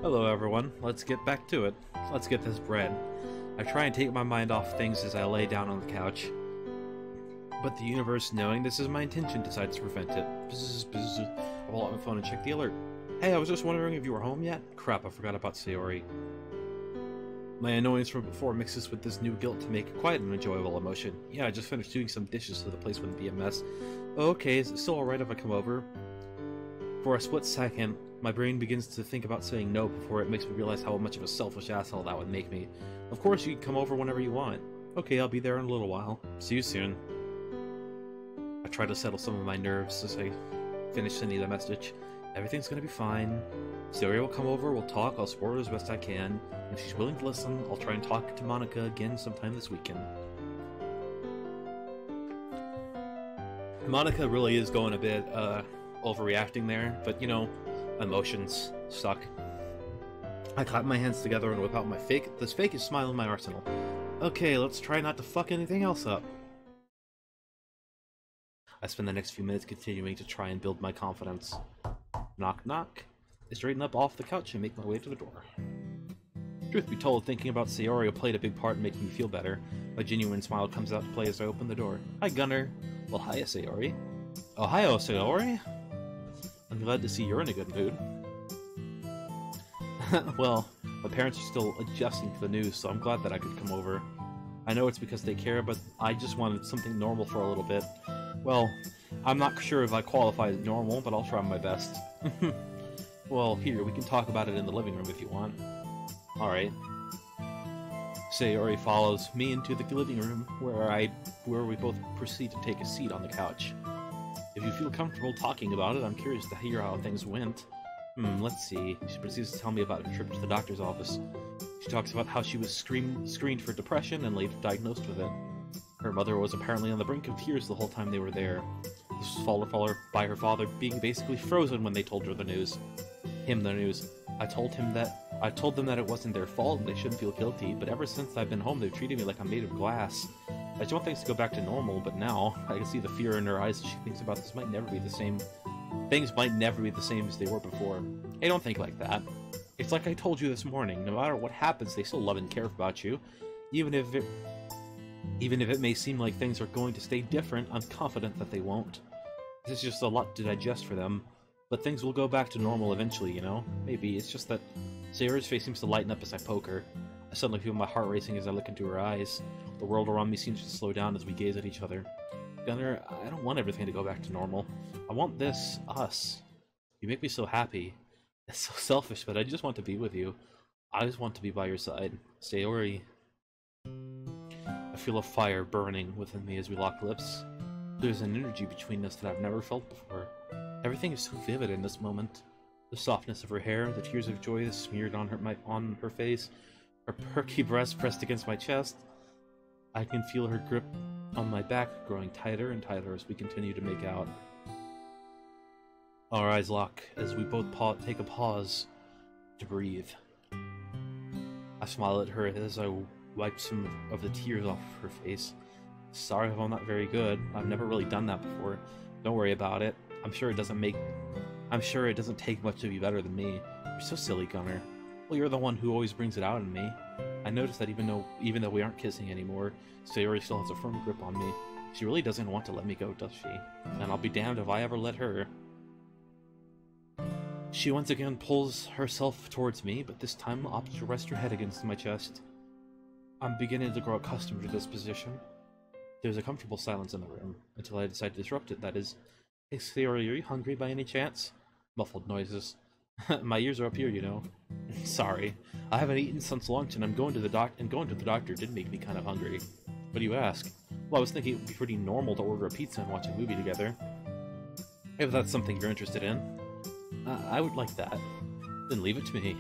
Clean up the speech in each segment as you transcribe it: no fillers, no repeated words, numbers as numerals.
Hello everyone, let's get back to it. Let's get this bread. I try and take my mind off things as I lay down on the couch. But the universe, knowing this is my intention, decides to prevent it. Bzz, bzz. I pull out my phone and check the alert. Hey, I was just wondering if you were home yet? Crap, I forgot about Sayori. My annoyance from before mixes with this new guilt to make it quite an enjoyable emotion. Yeah, I just finished doing some dishes so the place wouldn't be a mess. Okay, is it still alright if I come over? For a split second, my brain begins to think about saying no before it makes me realize how much of a selfish asshole that would make me. Of course, you can come over whenever you want. Okay, I'll be there in a little while. See you soon. I try to settle some of my nerves as I finish sending the message. Everything's gonna be fine. Sayori will come over, we'll talk, I'll support her as best I can. If she's willing to listen, I'll try and talk to Monica again sometime this weekend. Monica really is going a bit, overreacting there, but you know, emotions suck. I clap my hands together and whip out my this fakest smile in my arsenal. Okay, let's try not to fuck anything else up. I spend the next few minutes continuing to try and build my confidence. Knock knock. I straighten up off the couch and make my way to the door. Truth be told, thinking about Sayori played a big part in making me feel better. A genuine smile comes out to play as I open the door. Hi, Gunner. Well, hiya, Sayori. Ohio, Sayori. I'm glad to see you're in a good mood. Well, my parents are still adjusting to the news, so I'm glad that I could come over. I know it's because they care, but I just wanted something normal for a little bit. Well, I'm not sure if I qualify as normal, but I'll try my best. Well, here, we can talk about it in the living room if you want. Alright. Sayori follows me into the living room, where we both proceed to take a seat on the couch. If you feel comfortable talking about it, I'm curious to hear how things went. Let's see. She proceeds to tell me about a trip to the doctor's office. She talks about how she was screened for depression and later diagnosed with it. Her mother was apparently on the brink of tears the whole time they were there. This was followed by her father being basically frozen when they told her the news. The news. I told them that it wasn't their fault and they shouldn't feel guilty, but ever since I've been home they've treated me like I'm made of glass. I just want things to go back to normal, but now I can see the fear in her eyes as she thinks about this might never be the same. Things might never be the same as they were before. Hey, don't think like that. It's like I told you this morning, no matter what happens, they still love and care about you. Even if it may seem like things are going to stay different, I'm confident that they won't. This is just a lot to digest for them. But things will go back to normal eventually, you know? Maybe. It's just that Sayori's face seems to lighten up as I poke her. I suddenly feel my heart racing as I look into her eyes. The world around me seems to slow down as we gaze at each other. Gunner, I don't want everything to go back to normal. I want this, us. You make me so happy. It's so selfish, but I just want to be with you. I just want to be by your side. Sayori. I feel a fire burning within me as we lock lips. There's an energy between us that I've never felt before. Everything is so vivid in this moment. The softness of her hair, the tears of joy smeared on her face, her perky breast pressed against my chest. I can feel her grip on my back growing tighter and tighter as we continue to make out. Our eyes lock as we both take a pause to breathe. I smile at her as I wipe some of the tears off her face. Sorry if I'm not very good. I've never really done that before. Don't worry about it. I'm sure it doesn't take much to be better than me. You're so silly, Gunner. Well, you're the one who always brings it out in me. I noticed that even though we aren't kissing anymore, Sayori still has a firm grip on me. She really doesn't want to let me go, does she? And I'll be damned if I ever let her. She once again pulls herself towards me, but this time opts to rest her head against my chest. I'm beginning to grow accustomed to this position. There's a comfortable silence in the room, until I decide to disrupt it, that is. Hey, Sayori, are you hungry by any chance? Muffled noises. My ears are up here, you know. Sorry. I haven't eaten since lunch, and going to the doctor did make me kind of hungry. What do you ask? Well, I was thinking it would be pretty normal to order a pizza and watch a movie together. If that's something you're interested in. I would like that. Then leave it to me.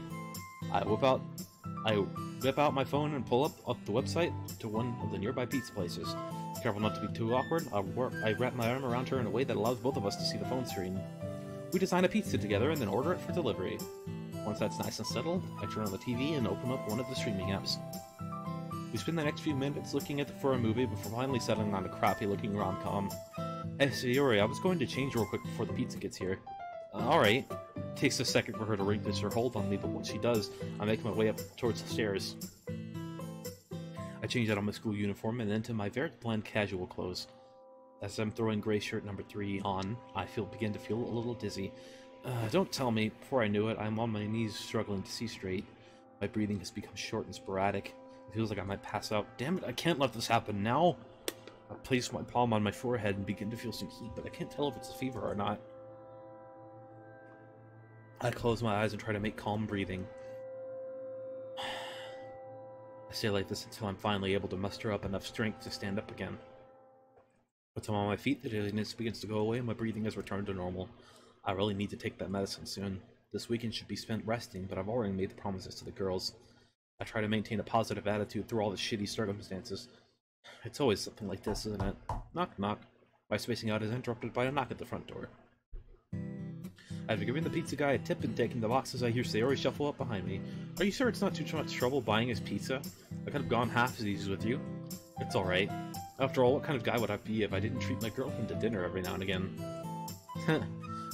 I whip out my phone and pull up the website to one of the nearby pizza places. Careful not to be too awkward, I wrap my arm around her in a way that allows both of us to see the phone screen. We design a pizza together and then order it for delivery. Once that's nice and settled, I turn on the TV and open up one of the streaming apps. We spend the next few minutes looking for a movie before finally settling on a crappy-looking rom-com. Hey, Sayori, I was going to change real quick before the pizza gets here. Alright. takes a second for her to relinquish her hold on me, but once she does, I make my way up towards the stairs. I change out of my school uniform and into my very bland casual clothes. As I'm throwing gray shirt number 3 on, I begin to feel a little dizzy. Don't tell me. Before I knew it, I'm on my knees struggling to see straight. My breathing has become short and sporadic. It feels like I might pass out. Damn it, I can't let this happen now! I place my palm on my forehead and begin to feel some heat, but I can't tell if it's a fever or not. I close my eyes and try to make calm breathing. I stay like this until I'm finally able to muster up enough strength to stand up again. Once I'm on my feet, the dizziness begins to go away and my breathing has returned to normal. I really need to take that medicine soon. This weekend should be spent resting, but I've already made the promises to the girls. I try to maintain a positive attitude through all the shitty circumstances. It's always something like this, isn't it? Knock, knock. My spacing out is interrupted by a knock at the front door. I've been giving the pizza guy a tip and taking the boxes. I hear Sayori shuffle up behind me. Are you sure it's not too much trouble buying his pizza? I could have gone half as easy with you. It's alright. After all, what kind of guy would I be if I didn't treat my girlfriend to dinner every now and again?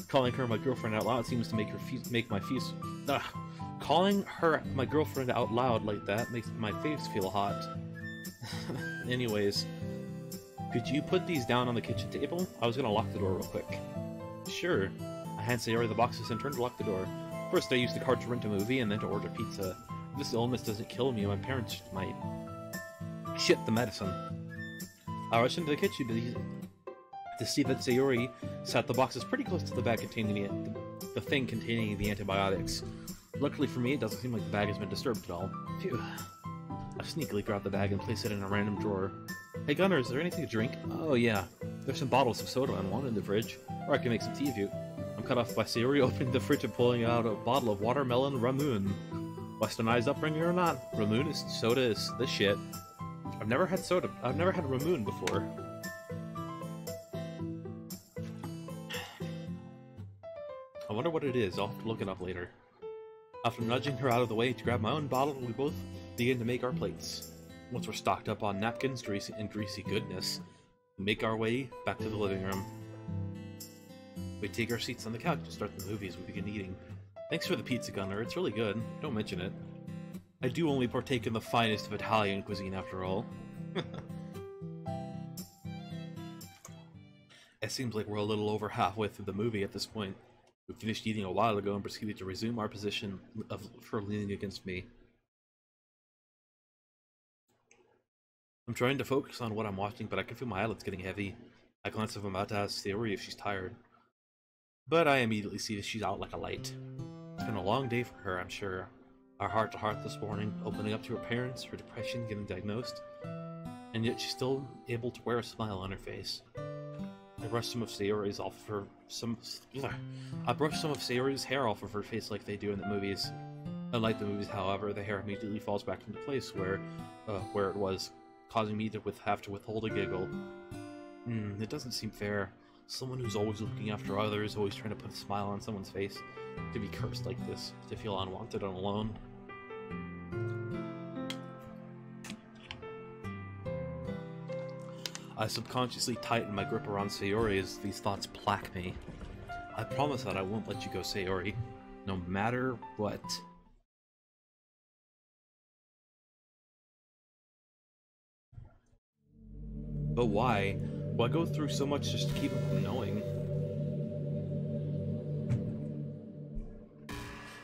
Calling her my girlfriend out loud seems to make my face... Calling her my girlfriend out loud like that makes my face feel hot. Anyways, could you put these down on the kitchen table? I was gonna lock the door real quick. Sure. I hand Sayori the boxes and turn to lock the door. First I use the card to rent a movie and then to order pizza. If this illness doesn't kill me, my parents might shit the medicine. I rush into the kitchen to see that Sayori set the boxes pretty close to the bag containing the thing containing the antibiotics. Luckily for me, it doesn't seem like the bag has been disturbed at all. Phew. I sneakily grab the bag and place it in a random drawer. Hey Gunnar, is there anything to drink? Oh yeah, there's some bottles of soda and one in the fridge. Or I can make some tea if you... I'm cut off by Sayori opening the fridge and pulling out a bottle of watermelon Ramoon. Westernized upbringing or not, soda is the shit. I've never had Ramoon before. I wonder what it is. I'll have to look it up later. After nudging her out of the way to grab my own bottle, we both begin to make our plates. Once we're stocked up on napkins and greasy goodness, we make our way back to the living room. We take our seats on the couch to start the movie as we begin eating. Thanks for the pizza, Gunnar. It's really good. Don't mention it. I do only partake in the finest of Italian cuisine, after all. It seems like we're a little over halfway through the movie at this point. We finished eating a while ago and proceeded to resume our position of her leaning against me. I'm trying to focus on what I'm watching, but I can feel my eyelids getting heavy. I glance if I'm about to ask Sayori if she's tired. But I immediately see that she's out like a light. It's been a long day for her, I'm sure. Our heart-to-heart this morning, opening up to her parents, her depression getting diagnosed, and yet she's still able to wear a smile on her face. I brushed some of Sayori's hair off of her face like they do in the movies. Unlike the movies, however, the hair immediately falls back into place where it was, causing me to have to withhold a giggle. It doesn't seem fair. Someone who's always looking after others, always trying to put a smile on someone's face, to be cursed like this, to feel unwanted and alone. I subconsciously tighten my grip around Sayori as these thoughts plague me. I promise that I won't let you go, Sayori, no matter what. But why? Why go through so much just to keep him from knowing?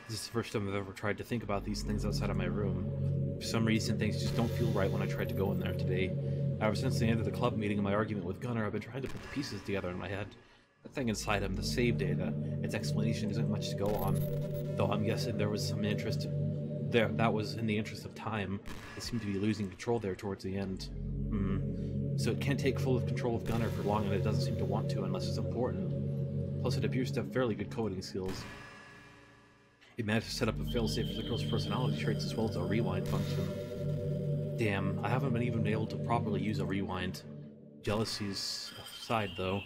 This is the first time I've ever tried to think about these things outside of my room. For some reason, things just don't feel right when I tried to go in there today. Ever since the end of the club meeting and my argument with Gunnar, I've been trying to put the pieces together in my head. The thing inside him, the save data, its explanation isn't much to go on. Though I'm guessing there was some interest there. That was in the interest of time. It seemed to be losing control there towards the end. So it can't take full control of Gunnar for long, and it doesn't seem to want to unless it's important. Plus, it appears to have fairly good coding skills. It managed to set up a failsafe for the girl's personality traits as well as a rewind function. Damn, I haven't been even able to properly use a rewind. Jealousy's aside, though.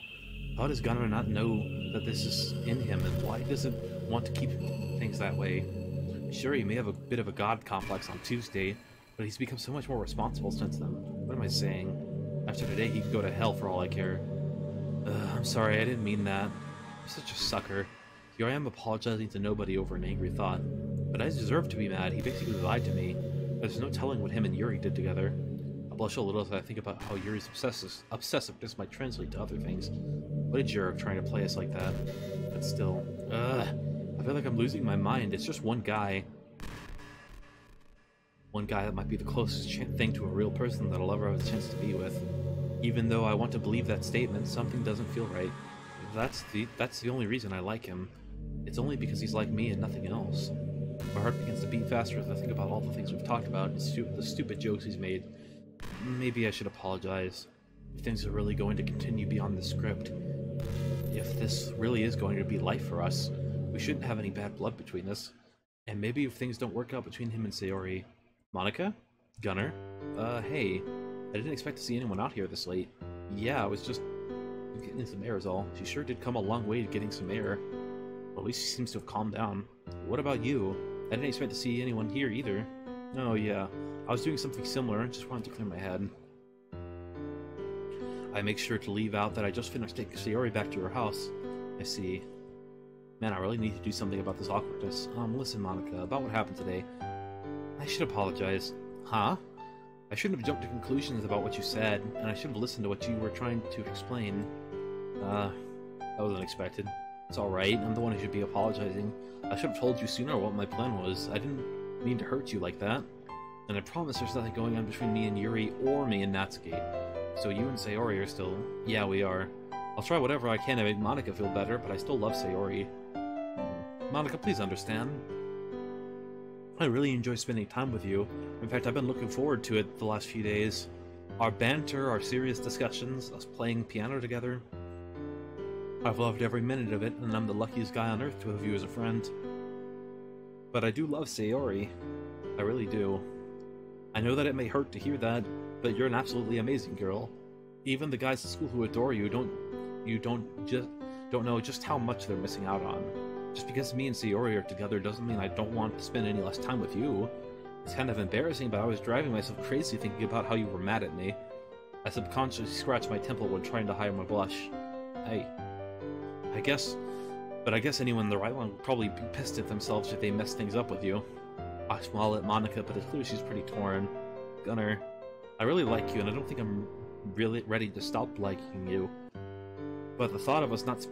How does Gunnar not know that this is in him, and why does it want to keep things that way? Sure, he may have a bit of a god complex on Tuesday, but he's become so much more responsible since then. What am I saying? After today, he could go to hell for all I care. I'm sorry, I didn't mean that. I'm such a sucker. Here I am apologizing to nobody over an angry thought. But I deserve to be mad. He basically lied to me. There's no telling what him and Yuri did together. I blush a little as I think about how Yuri's obsessiveness might translate to other things. What a jerk trying to play us like that. But still, I feel like I'm losing my mind. It's just one guy. One guy that might be the closest thing to a real person that I'll ever have a chance to be with. Even though I want to believe that statement, something doesn't feel right. That's the only reason I like him. It's only because he's like me and nothing else. My heart begins to beat faster as I think about all the things we've talked about and the stupid jokes he's made. Maybe I should apologize. If things are really going to continue beyond the script, if this really is going to be life for us, we shouldn't have any bad blood between us. And maybe if things don't work out between him and Sayori... Monica? Gunner? Hey. I didn't expect to see anyone out here this late. Yeah, I was just getting some air is all. She sure did come a long way to getting some air. Well, at least she seems to have calmed down. What about you? I didn't expect to see anyone here either. Oh yeah, I was doing something similar, just wanted to clear my head. I make sure to leave out that I just finished taking Sayori back to her house. I see. Man, I really need to do something about this awkwardness. Listen, Monica, about what happened today. I should apologize. Huh? I shouldn't have jumped to conclusions about what you said, and I should have listened to what you were trying to explain. That was unexpected. It's alright, I'm the one who should be apologizing. I should have told you sooner what my plan was. I didn't mean to hurt you like that. And I promise there's nothing going on between me and Yuri or me and Natsuki. So you and Sayori are still... Yeah, we are. I'll try whatever I can to make Monica feel better, but I still love Sayori. Monica, please understand. I really enjoy spending time with you. In fact, I've been looking forward to it the last few days. Our banter, our serious discussions, us playing piano together. I've loved every minute of it, and I'm the luckiest guy on earth to have you as a friend. But I do love Sayori. I really do. I know that it may hurt to hear that, but you're an absolutely amazing girl. Even the guys at school who adore you don't know just how much they're missing out on. Just because me and Sayori are together doesn't mean I don't want to spend any less time with you. It's kind of embarrassing, but I was driving myself crazy thinking about how you were mad at me. I subconsciously scratched my temple when trying to hide my blush. I guess anyone in the right one would probably be pissed at themselves if they messed things up with you. I smile at Monica, but it's clear she's pretty torn. Gunner, I really like you, and I don't think I'm really ready to stop liking you. But the thought of us not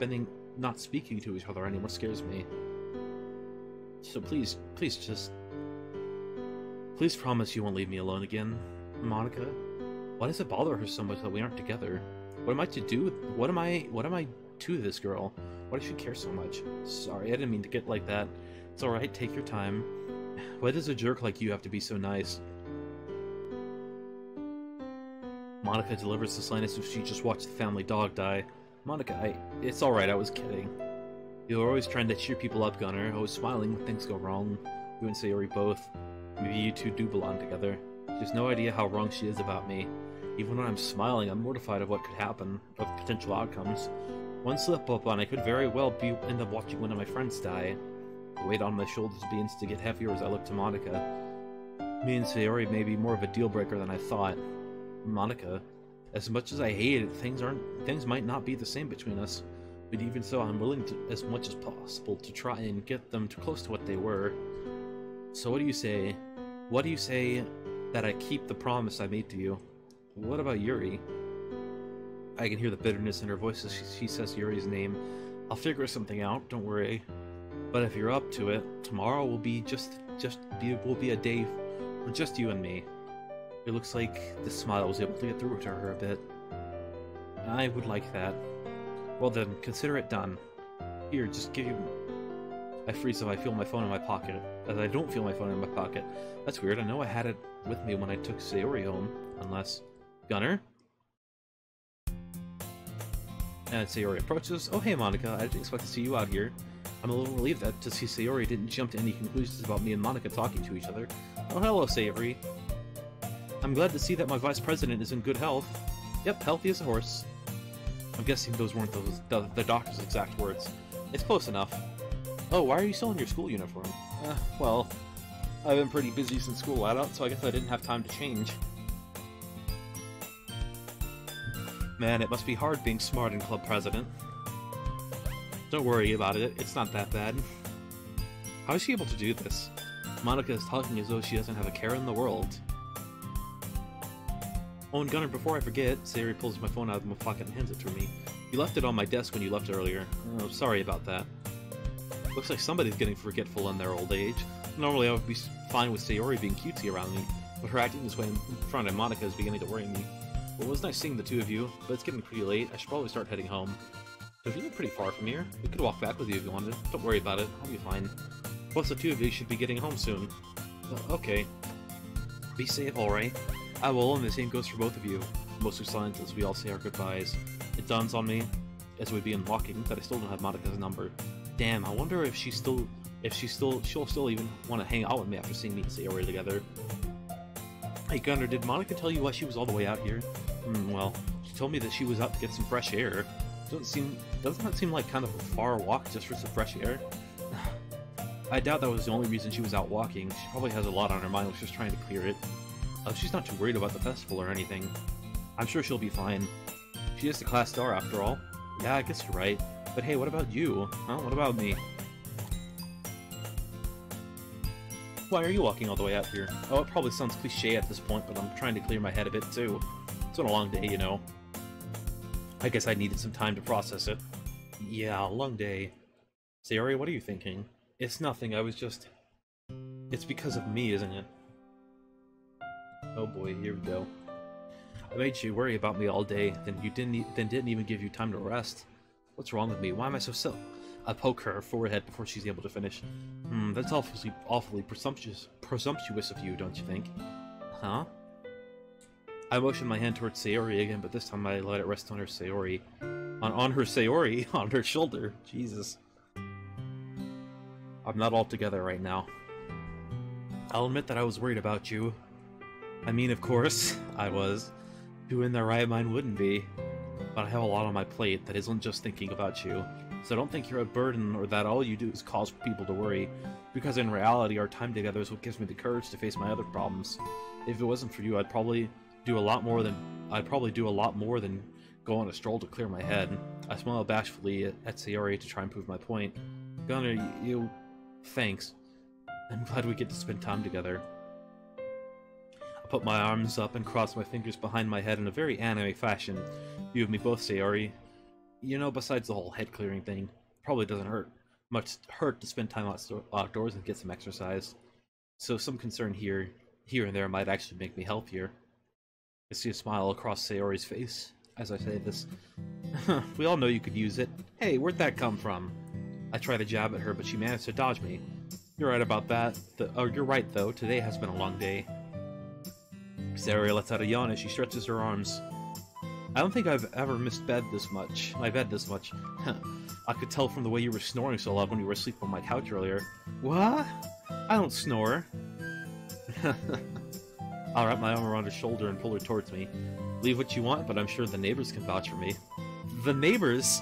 speaking to each other anymore scares me. So please promise you won't leave me alone again. Monica, why does it bother her so much that we aren't together? What am I to do? What am I to this girl? Why does she care so much? Sorry, I didn't mean to get like that. It's alright, take your time. Why does a jerk like you have to be so nice? Monica delivers this line as if she just watched the family dog die. Monica, it's alright, I was kidding. You're always trying to cheer people up, Gunner, always smiling when things go wrong. You and Sayori both. Maybe you two do belong together. She has no idea how wrong she is about me. Even when I'm smiling, I'm mortified of what could happen, of potential outcomes. One slip up and I could very well end up watching one of my friends die. The weight on my shoulders begins to get heavier as I look to Monica. Me and Sayori may be more of a deal breaker than I thought. Monica, as much as I hate it, things might not be the same between us. But even so, I'm willing to, as much as possible, to try and get them too close to what they were. So what do you say? What do you say that I keep the promise I made to you? What about Yuri? I can hear the bitterness in her voice as she says Yuri's name. I'll figure something out, don't worry. But if you're up to it, tomorrow will be a day for just you and me. It looks like this smile was able to get through to her a bit. I would like that. Well then, consider it done. Here, just give you... I freeze if I feel my phone in my pocket, as I don't feel my phone in my pocket. That's weird, I know I had it with me when I took Sayori home, unless... Gunner? And Sayori approaches. Oh hey Monica, I didn't expect to see you out here. I'm a little relieved that to see Sayori didn't jump to any conclusions about me and Monica talking to each other. Oh hello Sayori. I'm glad to see that my vice president is in good health. Yep, healthy as a horse. I'm guessing those weren't the doctor's exact words. It's close enough. Oh, why are you still in your school uniform? Well, I've been pretty busy since school let out, so I guess I didn't have time to change. Man, it must be hard being smart and club president. Don't worry about it, it's not that bad. How is she able to do this? Monica is talking as though she doesn't have a care in the world. Oh, and Gunnar, before I forget, Sayori pulls my phone out of my pocket and hands it to me. You left it on my desk when you left earlier. Oh, sorry about that. Looks like somebody's getting forgetful in their old age. Normally I would be fine with Sayori being cutesy around me, but her acting this way in front of Monica is beginning to worry me. Well, it was nice seeing the two of you, but it's getting pretty late. I should probably start heading home. If you live pretty far from here, we could walk back with you if you wanted. Don't worry about it, I'll be fine. Plus the two of you should be getting home soon. Okay. Be safe, alright? I will, and the same goes for both of you. Mostly silent as we all say our goodbyes. It dawns on me, as we begin walking, that I still don't have Monica's number. Damn, I wonder if she'll still even want to hang out with me after seeing me and Sayori together. Hey Gunnar, did Monica tell you why she was all the way out here? Well, she told me that she was out to get some fresh air. Doesn't that seem like kind of a far walk just for some fresh air? I doubt that was the only reason she was out walking. She probably has a lot on her mind, was just trying to clear it. She's not too worried about the festival or anything. I'm sure she'll be fine. She is the class star after all. Yeah, I guess you're right. But hey, what about you? Huh? What about me? Why are you walking all the way out here? Oh, it probably sounds cliche at this point, but I'm trying to clear my head a bit too. It's been a long day, you know. I guess I needed some time to process it. Yeah, a long day. Sayori, what are you thinking? It's nothing, I was just... It's because of me, isn't it? Oh boy, here we go. I made you worry about me all day, then didn't even give you time to rest. What's wrong with me? Why am I so silly? I poke her forehead before she's able to finish. That's awfully presumptuous of you, don't you think? Huh? I motion my hand towards Sayori again, but this time I let it rest on her Sayori. On her Sayori? On her shoulder. Jesus. I'm not all together right now. I'll admit that I was worried about you. I mean, of course, I was. Who in their right mind wouldn't be? But I have a lot on my plate that isn't just thinking about you. So don't think you're a burden or that all you do is cause people to worry. Because in reality, our time together is what gives me the courage to face my other problems. If it wasn't for you, I'd probably do a lot more than go on a stroll to clear my head. I smile bashfully at Sayori to try and prove my point. Gunnar, thanks. I'm glad we get to spend time together. I put my arms up and cross my fingers behind my head in a very anime fashion. You and me both, Sayori. You know, besides the whole head-clearing thing, probably doesn't hurt to spend time outdoors and get some exercise. So some concern here and there might actually make me healthier. I see a smile across Sayori's face as I say this. We all know you could use it. Hey, where'd that come from? I try to jab at her, but she managed to dodge me. You're right about that. You're right, though. Today has been a long day. Sayori lets out a yawn as she stretches her arms. I don't think I've ever missed my bed this much. I could tell from the way you were snoring so loud when you were asleep on my couch earlier. What? I don't snore. I'll wrap my arm around her shoulder and pull her towards me. Leave what you want, but I'm sure the neighbors can vouch for me. The neighbors?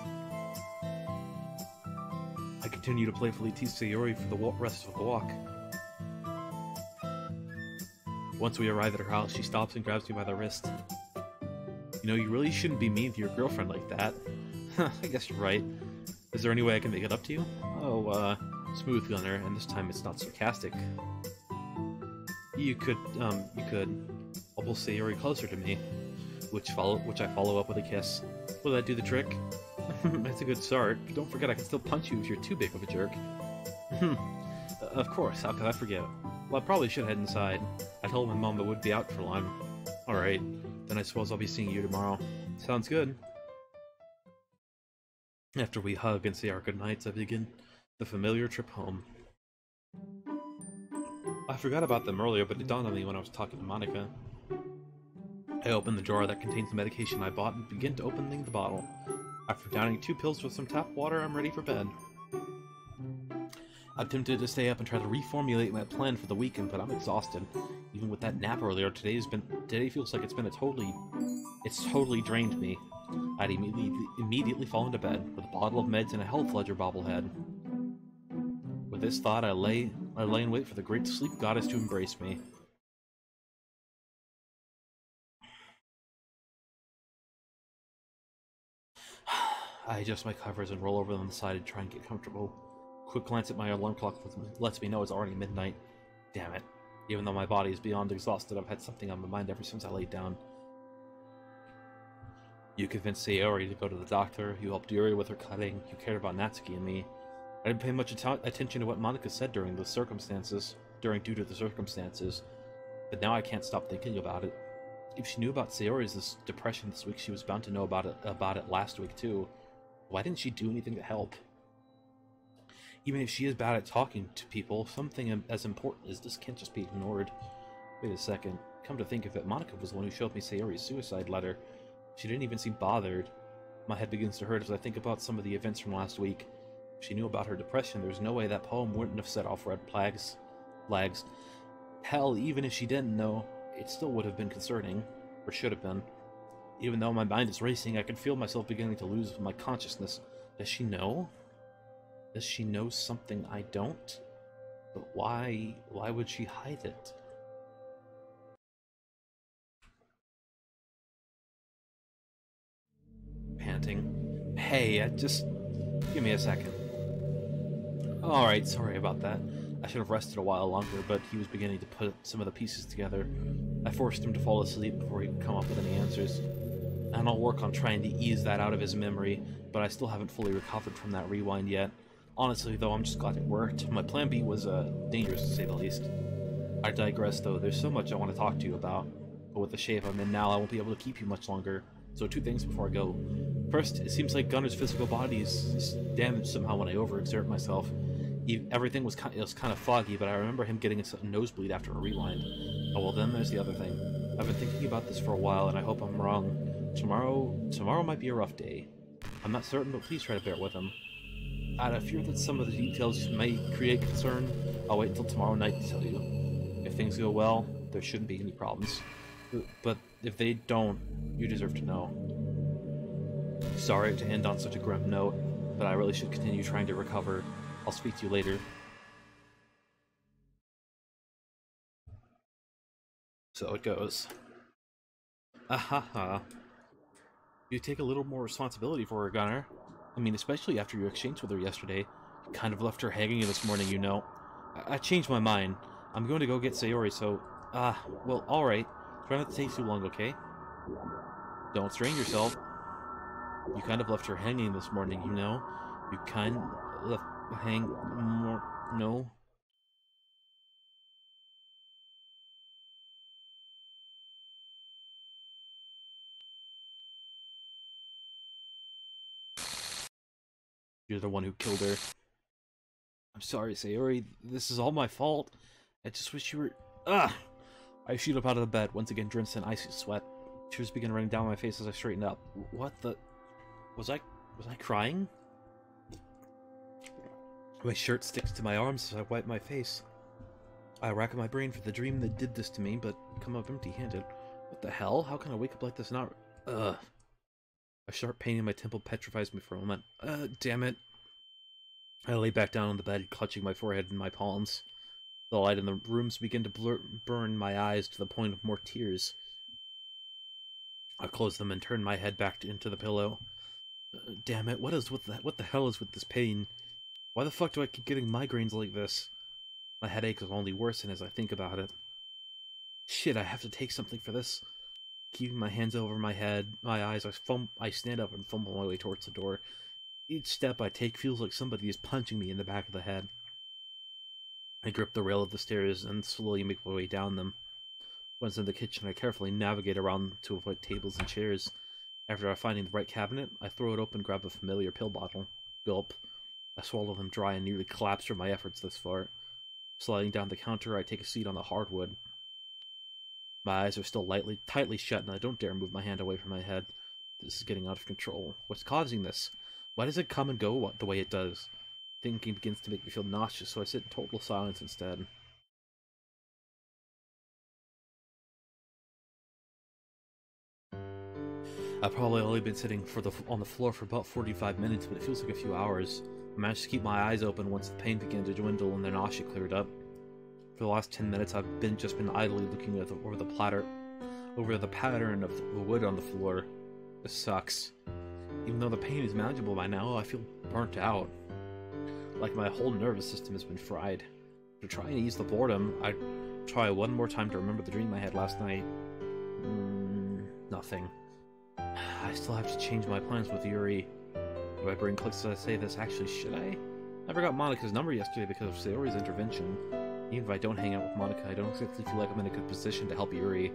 I continue to playfully tease Sayori for the rest of the walk. Once we arrive at her house, she stops and grabs me by the wrist. You know, you really shouldn't be mean to your girlfriend like that. I guess you're right. Is there any way I can make it up to you? Oh, smooth, Gunnar, and this time it's not sarcastic. You could. I'll pull Sayori closer to me, which I follow up with a kiss. Will that do the trick? That's a good start. Don't forget I can still punch you if you're too big of a jerk. Of course, how could I forget? Well, I probably should head inside. I told my mom I would be out for lunch. Alright, then I suppose I'll be seeing you tomorrow. Sounds good. After we hug and say our goodnights, I begin the familiar trip home. I forgot about them earlier, but it dawned on me when I was talking to Monica. I open the drawer that contains the medication I bought and begin to opening the bottle. After downing 2 pills with some tap water, I'm ready for bed. I'm tempted to stay up and try to reformulate my plan for the weekend, but I'm exhausted. Even with that nap earlier, today feels like it's totally drained me. I'd immediately fall into bed with a bottle of meds and a health ledger bobblehead. With this thought, I lay in wait for the great sleep goddess to embrace me. I adjust my covers and roll over on the side and try and get comfortable. Quick glance at my alarm clock lets me know it's already midnight. Damn it. Even though my body is beyond exhausted, I've had something on my mind ever since I laid down. You convinced Sayori to go to the doctor, you helped Yuri with her cutting, you cared about Natsuki and me. I didn't pay much attention to what Monica said due to the circumstances, but now I can't stop thinking about it. If she knew about Sayori's depression this week, she was bound to know about it last week too. Why didn't she do anything to help? Even if she is bad at talking to people, something as important as this can't just be ignored. Wait a second. Come to think of it, Monica was the one who showed me Sayori's suicide letter. She didn't even seem bothered. My head begins to hurt as I think about some of the events from last week. If she knew about her depression, there's no way that poem wouldn't have set off red flags. Hell, even if she didn't know, it still would have been concerning. Or should have been. Even though my mind is racing, I can feel myself beginning to lose my consciousness. Does she know? Does she know something I don't? But why would she hide it? Panting. Hey, just give me a second. Alright, sorry about that. I should have rested a while longer, but he was beginning to put some of the pieces together. I forced him to fall asleep before he could come up with any answers. And I'll work on trying to ease that out of his memory, but I still haven't fully recovered from that rewind yet. Honestly, though, I'm just glad it worked. My plan B was dangerous, to say the least. I digress, though. There's so much I want to talk to you about. But with the shape I'm in now, I won't be able to keep you much longer. So 2 things before I go. First, it seems like Gunner's physical body is damaged somehow when I overexert myself. Everything was kind of foggy, but I remember him getting a nosebleed after a rewind. Oh, well, then there's the other thing. I've been thinking about this for a while, and I hope I'm wrong. Tomorrow might be a rough day. I'm not certain, but please try to bear with him. Out of fear that some of the details may create concern, I'll wait until tomorrow night to tell you. If things go well, there shouldn't be any problems. But if they don't, you deserve to know. Sorry to end on such a grim note, but I really should continue trying to recover. I'll speak to you later. So it goes. Ahaha. You take a little more responsibility for her, Gunner. I mean, especially after your exchange with her yesterday. You kind of left her hanging this morning, you know. I changed my mind. I'm going to go get Sayori, so... well, alright. Try not to take too long, okay? Don't strain yourself. You kind of left her hanging this morning, you know? You kind of left hang more... No? You're the one who killed her. I'm sorry, Sayori. This is all my fault. I just wish you were... I shoot up out of the bed, once again drenched in icy sweat. Tears begin running down my face as I straighten up. What the... Was I crying? My shirt sticks to my arms as I wipe my face. I rack my brain for the dream that did this to me, but come up empty-handed. What the hell? How can I wake up like this now? Ugh. A sharp pain in my temple petrifies me for a moment. Damn it. I lay back down on the bed, clutching my forehead in my palms. The light in the rooms began to burn my eyes to the point of more tears. I closed them and turned my head back into the pillow. Damn it, what the hell is with this pain? Why the fuck do I keep getting migraines like this? My headache is only worse as I think about it. Shit, I have to take something for this. Keeping my hands over my head, my eyes, I stand up and fumble my way towards the door. Each step I take feels like somebody is punching me in the back of the head. I grip the rail of the stairs and slowly make my way down them. Once in the kitchen, I carefully navigate around to avoid tables and chairs. After finding the right cabinet, I throw it open and grab a familiar pill bottle. Gulp. I swallow them dry and nearly collapse from my efforts this far. Sliding down the counter, I take a seat on the hardwood. My eyes are still tightly shut, and I don't dare move my hand away from my head. This is getting out of control. What's causing this? Why does it come and go the way it does? Thinking begins to make me feel nauseous, so I sit in total silence instead. I've probably only been sitting on the floor for about 45 minutes, but it feels like a few hours. I managed to keep my eyes open once the pain began to dwindle and the nausea cleared up. For the last 10 minutes, I've just been idly looking over the pattern of the wood on the floor. This sucks. Even though the pain is manageable by now, I feel burnt out. Like my whole nervous system has been fried. To try and ease the boredom, I try one more time to remember the dream I had last night. Nothing. I still have to change my plans with Yuri. My brain clicks as I say this. Actually, should I? I forgot Monica's number yesterday because of Sayori's intervention. Even if I don't hang out with Monica, I don't exactly feel like I'm in a good position to help Yuri.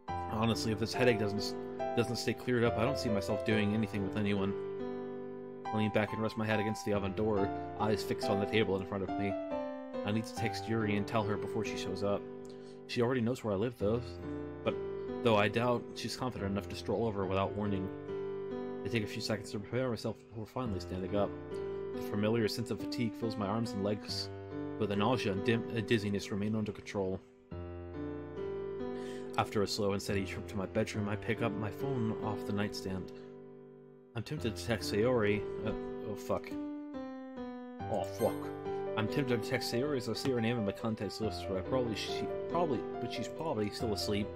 Honestly, if this headache doesn't stay cleared up, I don't see myself doing anything with anyone. I lean back and rest my head against the oven door, eyes fixed on the table in front of me. I need to text Yuri and tell her before she shows up. She already knows where I live, though I doubt she's confident enough to stroll over without warning. I take a few seconds to prepare myself before finally standing up. The familiar sense of fatigue fills my arms and legs, but the nausea and dizziness remain under control. After a slow and steady trip to my bedroom, I pick up my phone off the nightstand. I'm tempted to text Sayori. Oh fuck. I'm tempted to text Sayori as I see her name in my contacts list, but she's probably still asleep.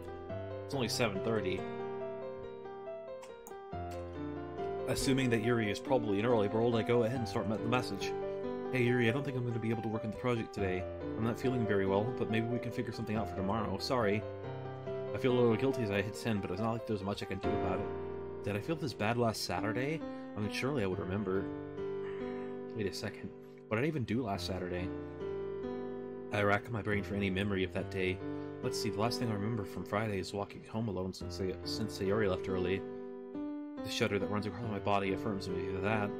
It's only 7:30. Assuming that Yuri is probably an early bird, I go ahead and start the message. Hey Yuri, I don't think I'm going to be able to work on the project today. I'm not feeling very well, but maybe we can figure something out for tomorrow. Sorry. I feel a little guilty as I hit send, but it's not like there's much I can do about it. Did I feel this bad last Saturday? I mean, surely I would remember. Wait a second. What did I even do last Saturday? I rack my brain for any memory of that day. Let's see, the last thing I remember from Friday is walking home alone since Sayori left early. The shudder that runs across my body affirms me of that.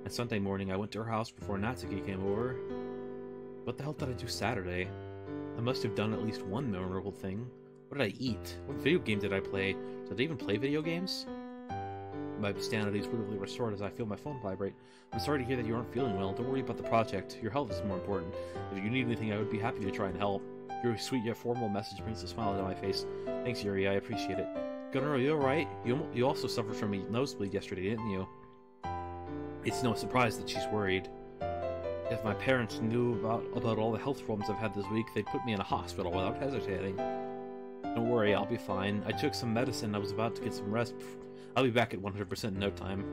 And Sunday morning I went to her house before Natsuki came over. What the hell did I do Saturday? I must have done at least one memorable thing. What did I eat? What video game did I play? Did I even play video games? My sanity is weirdly restored as I feel my phone vibrate. I'm sorry to hear that you aren't feeling well. Don't worry about the project. Your health is more important. If you need anything, I would be happy to try and help. Your sweet yet formal message brings a smile to my face. Thanks, Yuri. I appreciate it. Gunnar, are you alright? You also suffered from a nosebleed yesterday, didn't you? It's no surprise that she's worried. If my parents knew about all the health problems I've had this week, they'd put me in a hospital without hesitating. Don't worry, I'll be fine. I took some medicine. I was about to get some rest. I'll be back at 100% in no time.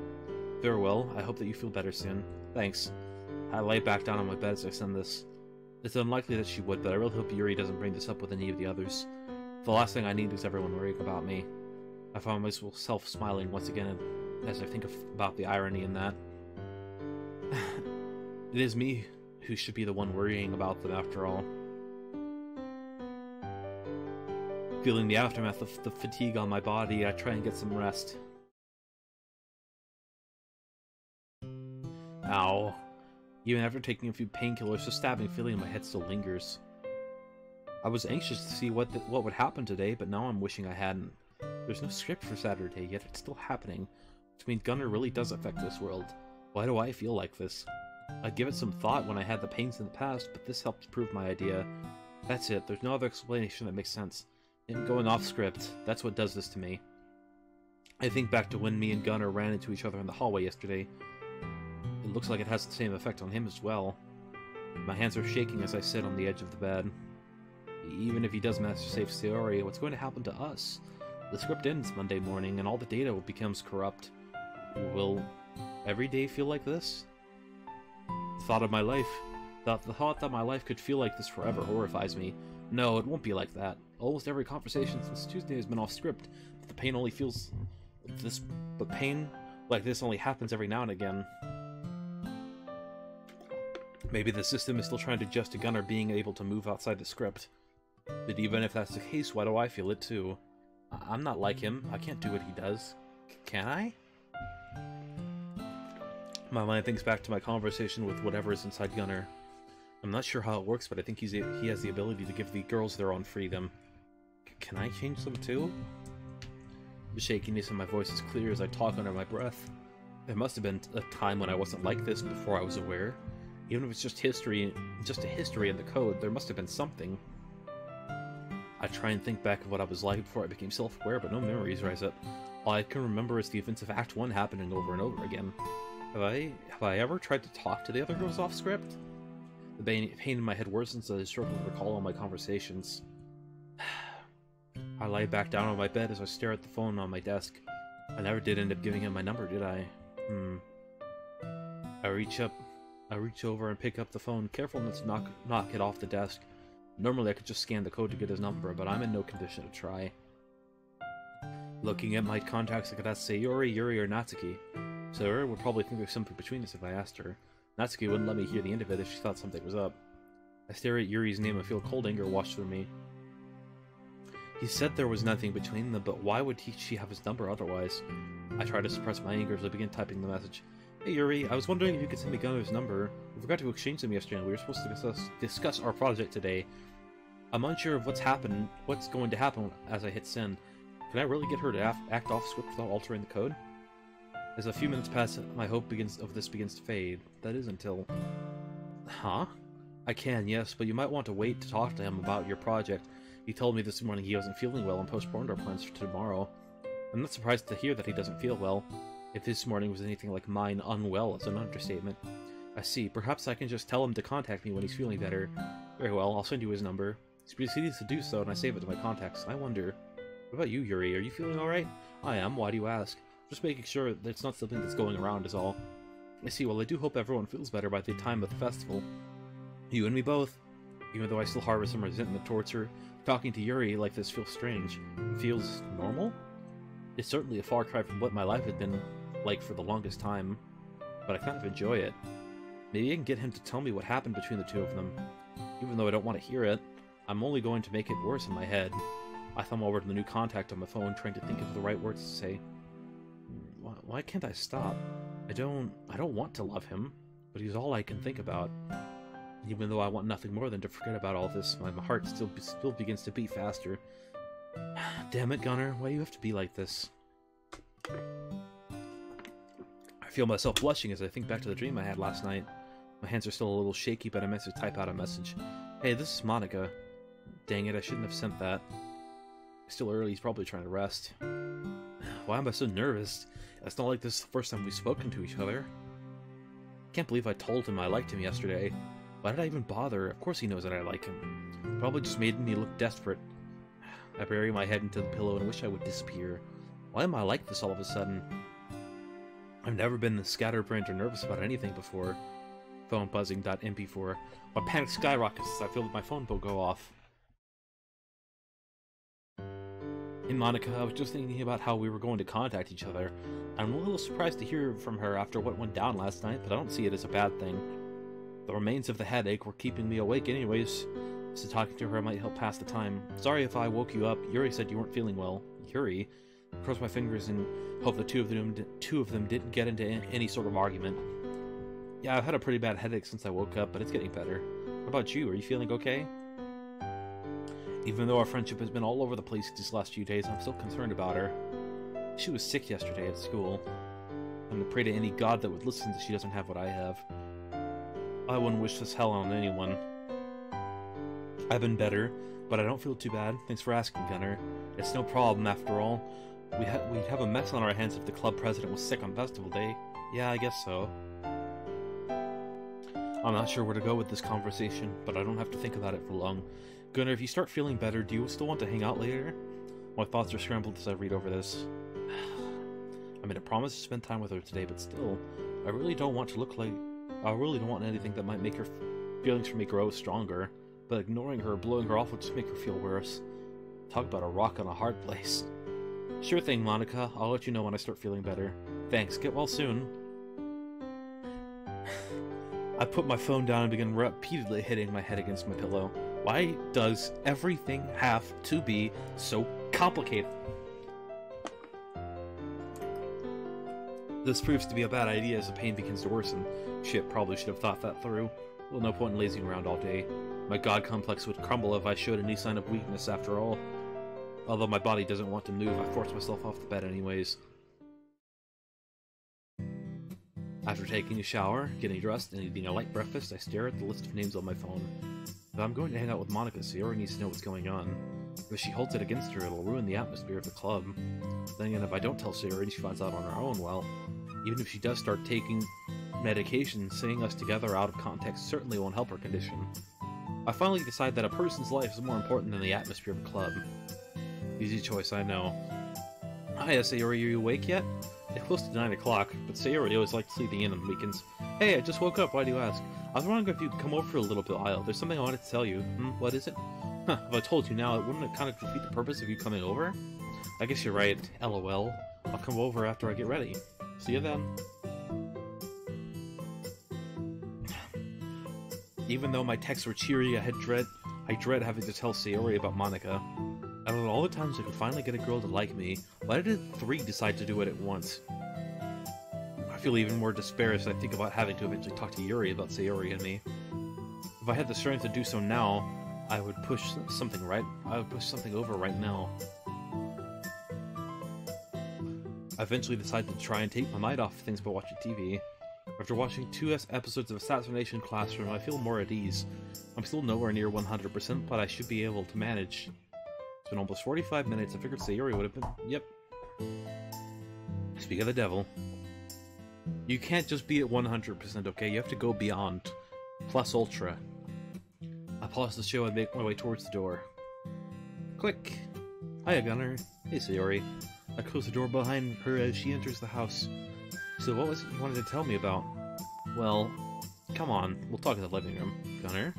Farewell. I hope that you feel better soon. Thanks. I lay back down on my bed as I send this. It's unlikely that she would, but I really hope Yuri doesn't bring this up with any of the others. The last thing I need is everyone worrying about me. I find myself smiling once again as I think about the irony in that. It is me who should be the one worrying about them after all. Feeling the aftermath of the fatigue on my body, I try and get some rest. Ow. Even after taking a few painkillers, the stabbing feeling in my head still lingers. I was anxious to see what would happen today, but now I'm wishing I hadn't. There's no script for Saturday, yet it's still happening. Which means Gunnar really does affect this world. Why do I feel like this? I'd give it some thought when I had the pains in the past, but this helps prove my idea. That's it, there's no other explanation that makes sense. Him going off script, that's what does this to me. I think back to when me and Gunnar ran into each other in the hallway yesterday. It looks like it has the same effect on him as well. My hands are shaking as I sit on the edge of the bed. Even if he does manage to save Sayori, what's going to happen to us? The script ends Monday morning, and all the data becomes corrupt. Will every day feel like this? The thought that my life could feel like this forever horrifies me. No, it won't be like that. Almost every conversation since Tuesday has been off script, but the pain only feels this. But pain like this only happens every now and again. Maybe the system is still trying to adjust to Gunnar being able to move outside the script. But even if that's the case, why do I feel it too? I'm not like him. I can't do what he does. Can I? My mind thinks back to my conversation with whatever is inside Gunnar. I'm not sure how it works, but I think he has the ability to give the girls their own freedom. Can I change them too? The shakiness in my voice is clear as I talk under my breath. There must have been a time when I wasn't like this before I was aware. Even if it's just history, just a history in the code, there must have been something. I try and think back of what I was like before I became self-aware, but no memories rise up. All I can remember is the events of Act 1 happening over and over again. Have I ever tried to talk to the other girls off script? The pain in my head worsens as I struggle to recall all my conversations. I lie back down on my bed as I stare at the phone on my desk. I never did end up giving him my number, did I? I reach over and pick up the phone, careful not to knock it off the desk. Normally I could just scan the code to get his number, but I'm in no condition to try. Looking at my contacts, I could ask Sayori, Yuri, or Natsuki. Sayori would probably think there's something between us if I asked her. Natsuki wouldn't let me hear the end of it if she thought something was up. I stare at Yuri's name and feel cold anger wash through me. He said there was nothing between them, but why would she have his number otherwise? I try to suppress my anger as I begin typing the message. Hey Yuri, I was wondering if you could send me Gunner's number. We forgot to exchange them yesterday and we were supposed to discuss our project today. I'm unsure of what's going to happen as I hit send. Can I really get her to act off script without altering the code? As a few minutes pass, my hope of this begins to fade. That is until... Huh? I can, yes, but you might want to wait to talk to him about your project. He told me this morning he wasn't feeling well and postponed our plans for tomorrow. I'm not surprised to hear that he doesn't feel well. If this morning was anything like mine, unwell is an understatement. I see. Perhaps I can just tell him to contact me when he's feeling better. Very well, I'll send you his number. He proceeds to do so, and I save it to my contacts. I wonder... What about you, Yuri? Are you feeling alright? I am. Why do you ask? Just making sure that it's not something that's going around is all. I see. Well, I do hope everyone feels better by the time of the festival. You and me both. Even though I still harbor some resentment towards her, talking to Yuri like this feels strange. It feels normal? It's certainly a far cry from what my life had been like for the longest time, but I kind of enjoy it. Maybe I can get him to tell me what happened between the two of them. Even though I don't want to hear it, I'm only going to make it worse in my head. I thumb over to the new contact on my phone, trying to think of the right words to say. Why can't I stop? I don't want to love him, but he's all I can think about. Even though I want nothing more than to forget about all this, my heart still begins to beat faster. Damn it, Gunner, why do you have to be like this? I feel myself blushing as I think back to the dream I had last night. My hands are still a little shaky, but I managed to type out a message. Hey, this is Monica. Dang it, I shouldn't have sent that. It's still early, he's probably trying to rest. Why am I so nervous? It's not like this is the first time we've spoken to each other. Can't believe I told him I liked him yesterday. Why did I even bother? Of course he knows that I like him. Probably just made me look desperate. I bury my head into the pillow and wish I would disappear. Why am I like this all of a sudden? I've never been this scatterbrained or nervous about anything before. Phone buzzing.mp4. My panic skyrockets as I feel my phone will go off. Hey Monica, I was just thinking about how we were going to contact each other. I'm a little surprised to hear from her after what went down last night, but I don't see it as a bad thing. The remains of the headache were keeping me awake anyways, so talking to her might help pass the time. Sorry if I woke you up. Yuri said you weren't feeling well. Yuri? Cross my fingers and hope the two of them didn't get into any sort of argument. Yeah, I've had a pretty bad headache since I woke up, but it's getting better. What about you? Are you feeling okay? Even though our friendship has been all over the place these last few days, I'm still concerned about her. She was sick yesterday at school. I'm gonna pray to any god that would listen that she doesn't have what I have. I wouldn't wish this hell on anyone. I've been better, but I don't feel too bad. Thanks for asking, Gunner. It's no problem, after all. We'd have a mess on our hands if the club president was sick on festival day. Yeah, I guess so. I'm not sure where to go with this conversation, but I don't have to think about it for long. Gunner, if you start feeling better, do you still want to hang out later? My thoughts are scrambled as I read over this. I made a promise to spend time with her today, but still, I really don't want anything that might make her feelings for me grow stronger, but ignoring her or blowing her off would just make her feel worse. Talk about a rock on a hard place. Sure thing, Monica. I'll let you know when I start feeling better. Thanks. Get well soon. I put my phone down and began repeatedly hitting my head against my pillow. Why does everything have to be so complicated? This proves to be a bad idea as the pain begins to worsen. Shit, probably should have thought that through. Well, no point in lazing around all day. My god complex would crumble if I showed any sign of weakness after all. Although my body doesn't want to move, I force myself off the bed anyways. After taking a shower, getting dressed, and eating a light breakfast, I stare at the list of names on my phone. If I'm going to hang out with Monica, Sayori needs to know what's going on. If she holds it against her, it'll ruin the atmosphere of the club. Then again, if I don't tell Sayori and she finds out on her own, well, even if she does start taking medication, seeing us together out of context certainly won't help her condition. I finally decide that a person's life is more important than the atmosphere of a club. Easy choice, I know. Hi, Sayori, are you awake yet? It's close to 9 o'clock, but Sayori always likes sleeping in on weekends. Hey, I just woke up, why do you ask? I was wondering if you'd come over for a little while. There's something I wanted to tell you. What is it? Huh, if I told you now, wouldn't it kind of defeat the purpose of you coming over? I guess you're right, LOL. I'll come over after I get ready. See you then. Even though my texts were cheery, I dread having to tell Sayori about Monica. Out of all the times I could finally get a girl to like me, why did 3 decide to do it at once? I feel even more despair as I think about having to eventually talk to Yuri about Sayori and me. If I had the strength to do so now, I would push something over right now. I eventually decided to try and take my mind off things by watching TV. After watching 2 episodes of Assassination Classroom, I feel more at ease. I'm still nowhere near 100%, but I should be able to manage. It's been almost 45 minutes. I figured Sayori would have been... Yep. Speak of the devil. You can't just be at 100%, okay? You have to go beyond. Plus ultra. I pause the show and make my way towards the door. Click. Hiya, Gunner. Hey, Sayori. I close the door behind her as she enters the house. So what was it you wanted to tell me about? Well, come on. We'll talk in the living room. Gunner?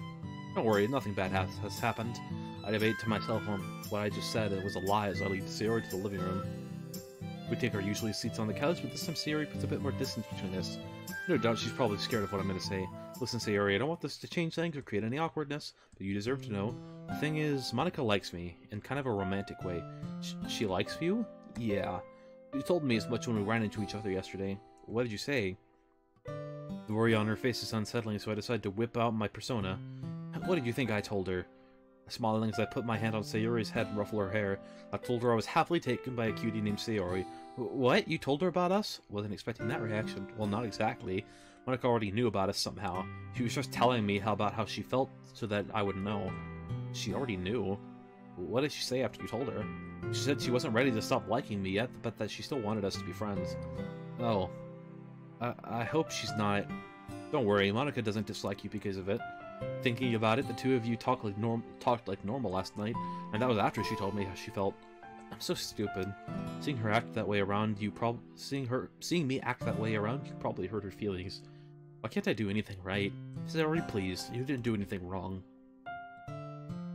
Don't worry, nothing bad has happened. I debate to myself on what I just said. It was a lie as I lead Sayori to the living room. We take our usual seats on the couch, but this time Sayori puts a bit more distance between us. No doubt she's probably scared of what I'm going to say. Listen, Sayori, I don't want this to change things or create any awkwardness, but you deserve to know. The thing is, Monica likes me, in kind of a romantic way. She likes you? Yeah. You told me as much when we ran into each other yesterday. What did you say? The worry on her face is unsettling, so I decided to whip out my persona. What did you think I told her? Smiling as I put my hand on Sayori's head and ruffle her hair, I told her I was happily taken by a cutie named Sayori. What? You told her about us? Wasn't expecting that reaction. Well, not exactly. Monica already knew about us somehow. She was just telling me about how she felt so that I would know. She already knew. What did she say after you told her? She said she wasn't ready to stop liking me yet, but that she still wanted us to be friends. Oh. I hope she's not. Don't worry, Monica doesn't dislike you because of it. Thinking about it, the two of you talked like normal last night, and that was after she told me how she felt. I'm so stupid. Seeing her act that way around you, seeing me act that way around you probably hurt her feelings. Why can't I do anything right? Sayori, please, you didn't do anything wrong.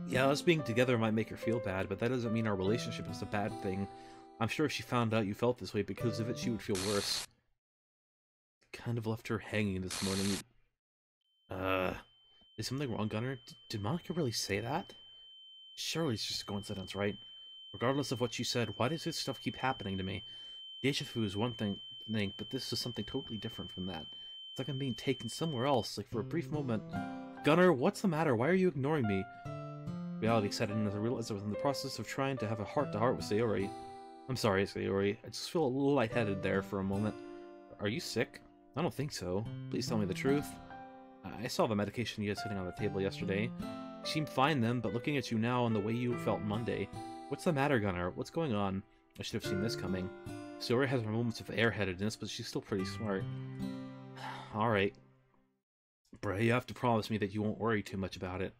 Yeah, us being together might make her feel bad, but that doesn't mean our relationship is a bad thing. I'm sure if she found out you felt this way because of it, she would feel worse. Kind of left her hanging this morning. Is something wrong, Gunner? Did Monica really say that? Surely it's just a coincidence, right? Regardless of what she said, why does this stuff keep happening to me? Deja vu is one thing, but this is something totally different from that. It's like I'm being taken somewhere else, like for a brief moment. Gunner, what's the matter? Why are you ignoring me? Reality set in as I realized I was in the process of trying to have a heart-to-heart with Sayori. I'm sorry, Sayori. I just feel a little lightheaded there for a moment. Are you sick? I don't think so. Please tell me the truth. I saw the medication you had sitting on the table yesterday. You seemed fine then, but looking at you now and the way you felt Monday... What's the matter, Gunner? What's going on? I should have seen this coming. Sayori has her moments of airheadedness, but she's still pretty smart. Alright. Bray, you have to promise me that you won't worry too much about it.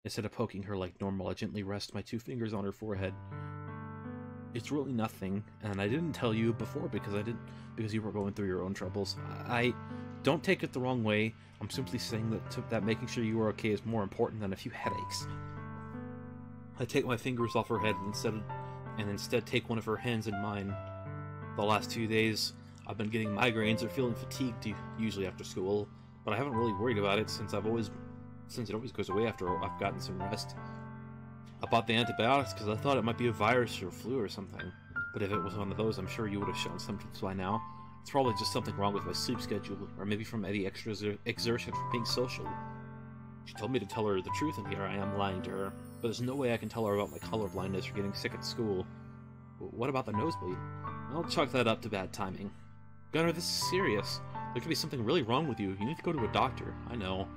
Instead of poking her like normal, I gently rest my 2 fingers on her forehead. It's really nothing, and I didn't tell you before because you were going through your own troubles. I don't take it the wrong way. I'm simply saying that making sure you are okay is more important than a few headaches. I take my fingers off her head and instead take one of her hands in mine. The last 2 days, I've been getting migraines or feeling fatigued, usually after school, but I haven't really worried about it since it always goes away after I've gotten some rest. I bought the antibiotics because I thought it might be a virus or flu or something, but if it was one of those, I'm sure you would have shown symptoms by now. It's probably just something wrong with my sleep schedule, or maybe from any extra exertion from being social. She told me to tell her the truth, and here I am lying to her, but there's no way I can tell her about my colorblindness or getting sick at school. What about the nosebleed? I'll chalk that up to bad timing. Gunner, this is serious. There could be something really wrong with you. You need to go to a doctor. I know.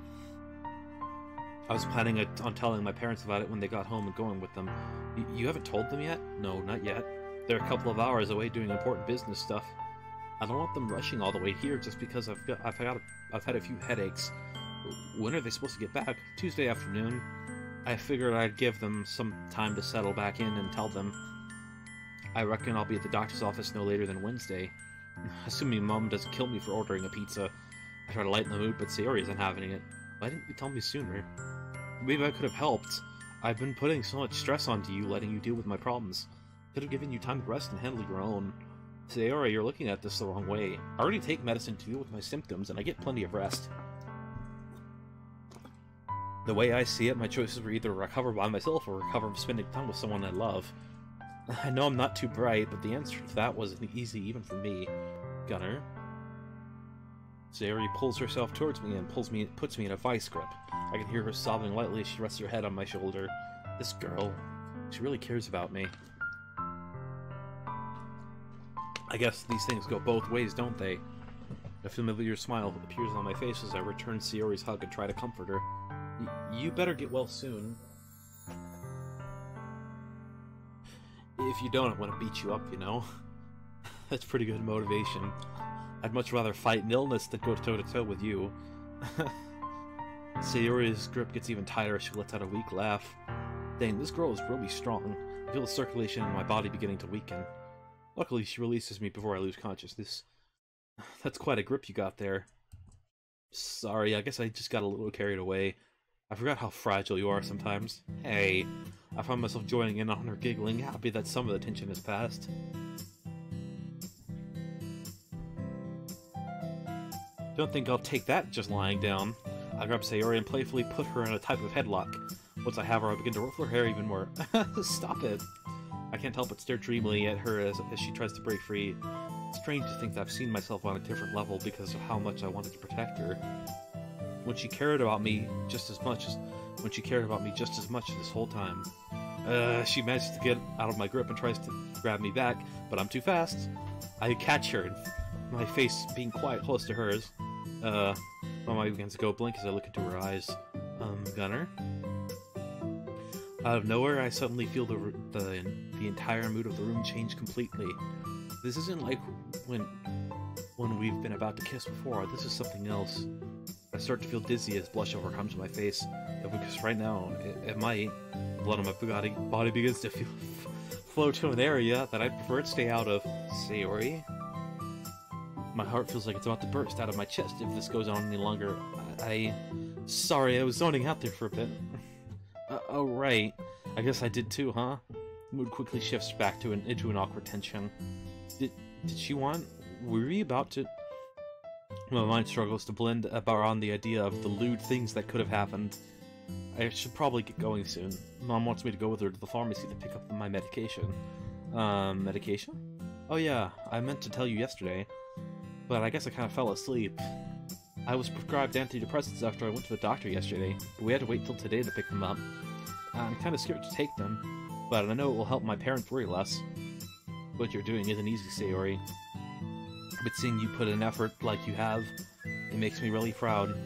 I was planning on telling my parents about it when they got home and going with them. You haven't told them yet? No, not yet. They're a couple of hours away doing important business stuff. I don't want them rushing all the way here just because I've had a few headaches. When are they supposed to get back? Tuesday afternoon. I figured I'd give them some time to settle back in and tell them. I reckon I'll be at the doctor's office no later than Wednesday. Assuming Mom doesn't kill me for ordering a pizza. I try to lighten the mood, but Sayori isn't having it. Why didn't you tell me sooner? Maybe I could have helped. I've been putting so much stress onto you, letting you deal with my problems. Could have given you time to rest and handle your own. Sayori, you're looking at this the wrong way. I already take medicine to deal with my symptoms, and I get plenty of rest. The way I see it, my choices were either recover by myself or recover from spending time with someone I love. I know I'm not too bright, but the answer to that wasn't easy even for me. Gunner. Sayori pulls herself towards me and puts me in a vice grip. I can hear her sobbing lightly as she rests her head on my shoulder. This girl, she really cares about me. I guess these things go both ways, don't they? A familiar smile appears on my face as I return Sayori's hug and try to comfort her. You better get well soon. If you don't, I'm gonna beat you up, you know? That's pretty good motivation. I'd much rather fight an illness than go toe-to-toe with you. Sayori's grip gets even tighter as she lets out a weak laugh. Dang, this girl is really strong. I feel the circulation in my body beginning to weaken. Luckily, she releases me before I lose consciousness. That's quite a grip you got there. Sorry, I guess I just got a little carried away. I forgot how fragile you are sometimes. Hey, I find myself joining in on her giggling, happy that some of the tension has passed. Don't think I'll take that just lying down. I grab Sayori and playfully put her in a type of headlock. Once I have her, I begin to ruffle her hair even more. Stop it! I can't help but stare dreamily at her as she tries to break free. It's strange to think that I've seen myself on a different level because of how much I wanted to protect her. When she cared about me just as much this whole time. She manages to get out of my grip and tries to grab me back, but I'm too fast. I catch her, my face being quite close to hers. My mind begins to go blink as I look into her eyes. Gunner? Out of nowhere, I suddenly feel the entire mood of the room change completely. This isn't like when we've been about to kiss before. This is something else. I start to feel dizzy as blush overcomes my face. Because right now, it might. Blood on my body begins to flow to an area that I'd prefer to stay out of. Sayori? My heart feels like it's about to burst out of my chest if this goes on any longer. Sorry, I was zoning out there for a bit. Oh, right. I guess I did too, huh? The mood quickly shifts back into an awkward tension. Did she want... Were we about to... My mind struggles to blend around the idea of the lewd things that could have happened. I should probably get going soon. Mom wants me to go with her to the pharmacy to pick up my medication. Medication? Oh yeah, I meant to tell you yesterday. But I guess I kind of fell asleep. I was prescribed antidepressants after I went to the doctor yesterday, but we had to wait till today to pick them up. I'm kind of scared to take them, but I know it will help my parents worry less. What you're doing isn't easy, Sayori. But seeing you put in effort like you have, it makes me really proud.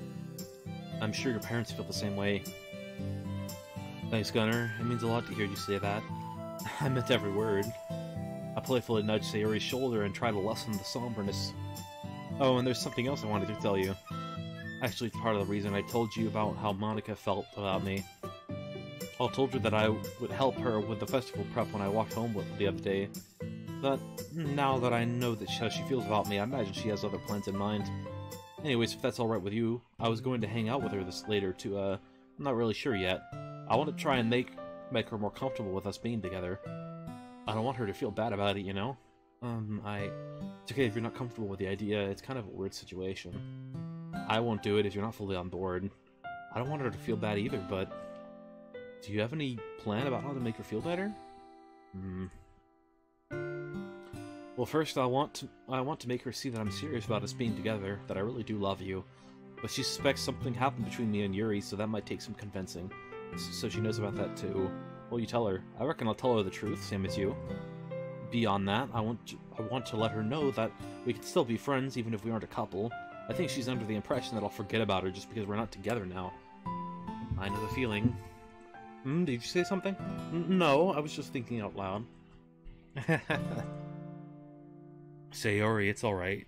I'm sure your parents feel the same way. Thanks, Gunner. It means a lot to hear you say that. I meant every word. I playfully nudge Sayori's shoulder and try to lessen the somberness. Oh, and there's something else I wanted to tell you. Actually, it's part of the reason I told you about how Monica felt about me. I told her that I would help her with the festival prep when I walked home the other day. But now that I know how she feels about me, I imagine she has other plans in mind. Anyways, if that's alright with you, I was going to hang out with her this later to, I'm not really sure yet. I want to try and make her more comfortable with us being together. I don't want her to feel bad about it, you know? It's okay if you're not comfortable with the idea, it's kind of a weird situation. I won't do it if you're not fully on board. I don't want her to feel bad either, but... Do you have any plan about how to make her feel better? Well, first I want to make her see that I'm serious about us being together, that I really do love you. But she suspects something happened between me and Yuri, so that might take some convincing. So she knows about that too. Well, you tell her. I reckon I'll tell her the truth, same as you. Beyond that, I want to let her know that we can still be friends even if we aren't a couple. I think she's under the impression that I'll forget about her just because we're not together now. I know the feeling. Did you say something? No, I was just thinking out loud. Sayori, it's alright.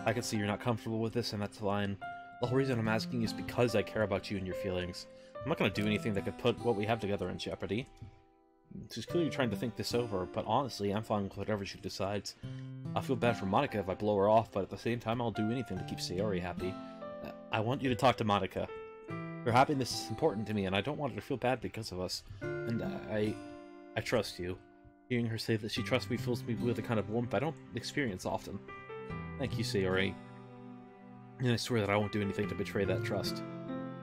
I can see you're not comfortable with this, and that's fine. The whole reason I'm asking is because I care about you and your feelings. I'm not gonna do anything that could put what we have together in jeopardy. She's clearly trying to think this over, but honestly, I'm fine with whatever she decides. I feel bad for Monica if I blow her off, but at the same time, I'll do anything to keep Sayori happy. I want you to talk to Monica. Her happiness is important to me, and I don't want her to feel bad because of us. And I trust you. Hearing her say that she trusts me fills me with a kind of warmth I don't experience often. Thank you, Sayori. And I swear that I won't do anything to betray that trust.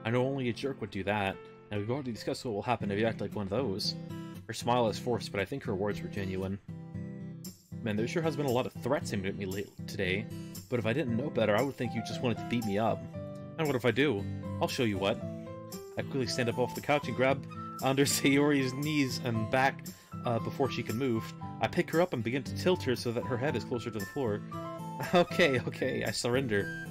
I know only a jerk would do that, and we've already discussed what will happen if you act like one of those. Her smile is forced, but I think her words were genuine. Man, there sure has been a lot of threats aimed at me today, but if I didn't know better, I would think you just wanted to beat me up. And what if I do? I'll show you what. I quickly stand up off the couch and grab under Sayori's knees and back before she can move. I pick her up and begin to tilt her so that her head is closer to the floor. Okay, I surrender.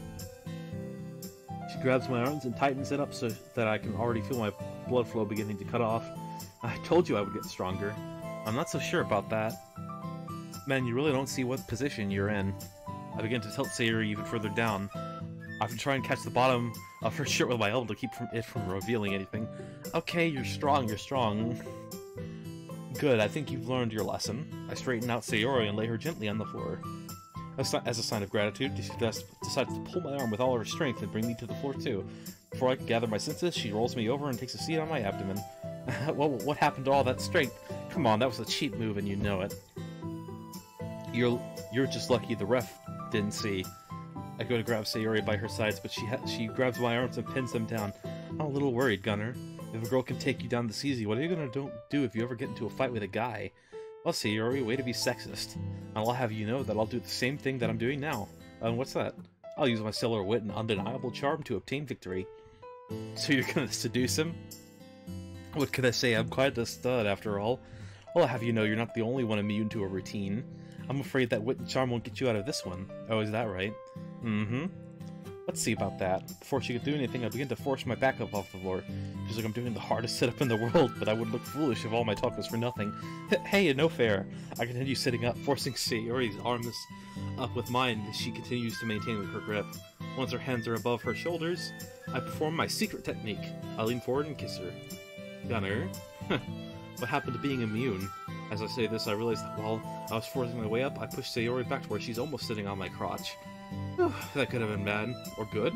She grabs my arms and tightens it up so that I can already feel my blood flow beginning to cut off. I told you I would get stronger. I'm not so sure about that. Man, you really don't see what position you're in. I begin to tilt Sayori even further down. I have to try and catch the bottom of her shirt with my elbow to keep it from revealing anything. Okay, you're strong. Good, I think you've learned your lesson. I straighten out Sayori and lay her gently on the floor. As a sign of gratitude, she decides to pull my arm with all of her strength and bring me to the floor too. Before I can gather my senses, she rolls me over and takes a seat on my abdomen. Well, what happened to all that strength? Come on, that was a cheap move and you know it. You're just lucky the ref didn't see. I go to grab Sayori by her sides, but she grabs my arms and pins them down. I'm a little worried, Gunner. If a girl can take you down this easy, what are you gonna do if you ever get into a fight with a guy? Well, Sayori, way to be sexist. And I'll have you know that I'll do the same thing that I'm doing now. And what's that? I'll use my stellar wit and undeniable charm to obtain victory. So you're gonna seduce him? What could I say? I'm quite a stud, after all. I'll have you know you're not the only one immune to a routine. I'm afraid that wit and charm won't get you out of this one. Oh, is that right? Mm-hmm. Let's see about that. Before she could do anything, I begin to force my back up off the floor. Just like I'm doing the hardest sit-up in the world, but I would look foolish if all my talk was for nothing. Hey, no fair. I continue sitting up, forcing Sayori's arms up with mine as she continues to maintain her grip. Once her hands are above her shoulders, I perform my secret technique. I lean forward and kiss her. Gunner? What happened to being immune? As I say this, I realize that while I was forcing my way up, I pushed Sayori back to where she's almost sitting on my crotch. That could have been bad. Or good.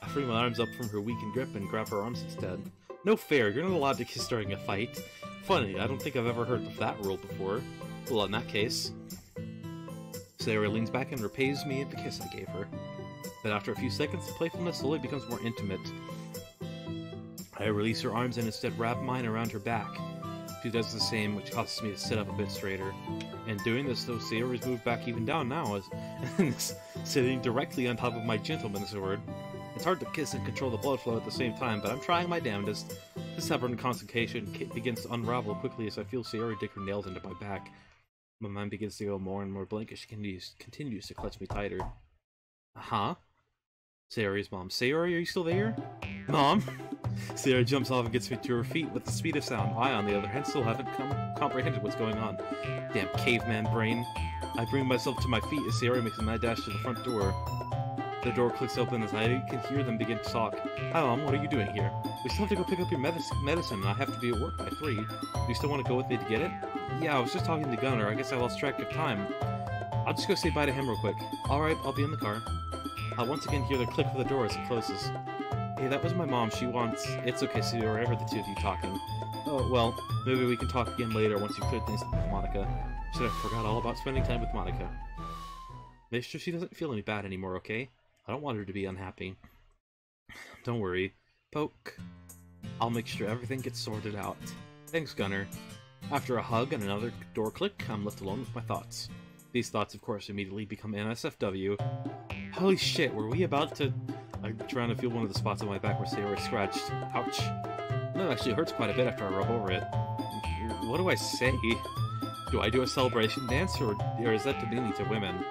I free my arms up from her weakened grip and grab her arms instead. No fair, you're not allowed to kiss during a fight. Funny, I don't think I've ever heard of that rule before. Well, in that case... Sayori leans back and repays me the kiss I gave her. But after a few seconds, the playfulness slowly becomes more intimate. I release her arms and instead wrap mine around her back. She does the same, which causes me to sit up a bit straighter. And doing this, though, Sayori's moved back even down now, as sitting directly on top of my gentleman's sword. It's hard to kiss and control the blood flow at the same time, but I'm trying my damnedest. The stubborn concentration begins to unravel quickly as I feel Sayori dig her nails into my back. My mind begins to go more and more blank as she continues to clutch me tighter. Huh? Sayori's mom. Sayori, are you still there? Mom? Sayori jumps off and gets me to her feet with the speed of sound. I, on the other hand, still haven't comprehended what's going on. Damn caveman brain. I bring myself to my feet as Sayori makes a mad dash to the front door. The door clicks open as I can hear them begin to talk. Hi, Mom, what are you doing here? We still have to go pick up your medicine, and I have to be at work by 3. Do you still want to go with me to get it? Yeah, I was just talking to Gunner. I guess I lost track of time. I'll just go say bye to him real quick. Alright, I'll be in the car. I'll once again hear the click of the door as it closes. Hey, that was my mom. She wants... It's okay, Sayori. I heard the two of you talking. Oh, well, maybe we can talk again later once you clear things up with Monica. Should have forgot all about spending time with Monica. Make sure she doesn't feel any bad anymore, okay? I don't want her to be unhappy. Don't worry. Poke. I'll make sure everything gets sorted out. Thanks, Gunner. After a hug and another door click, I'm left alone with my thoughts. These thoughts, of course, immediately become NSFW. Holy shit, were we about to... I'm trying to feel one of the spots on my back where Sayori scratched. Ouch. That actually hurts quite a bit after I rub over it. What do I say? Do I do a celebration dance, or is that demeaning to women?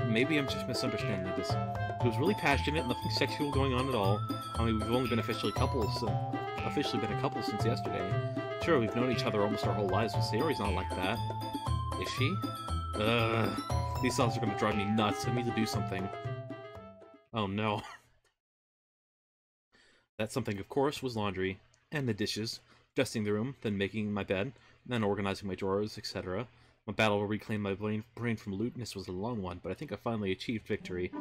Maybe I'm just misunderstanding this. It was really passionate, nothing sexual going on at all. I mean, we've only been officially been a couple since yesterday. Sure, we've known each other almost our whole lives, but Sayori's not like that. Is she? These thoughts are gonna drive me nuts. I need to do something. Oh no. That something, of course, was laundry. And the dishes. dusting the room, then making my bed, then organizing my drawers, etc. My battle to reclaim my brain from lewdness was a long one, but I think I finally achieved victory.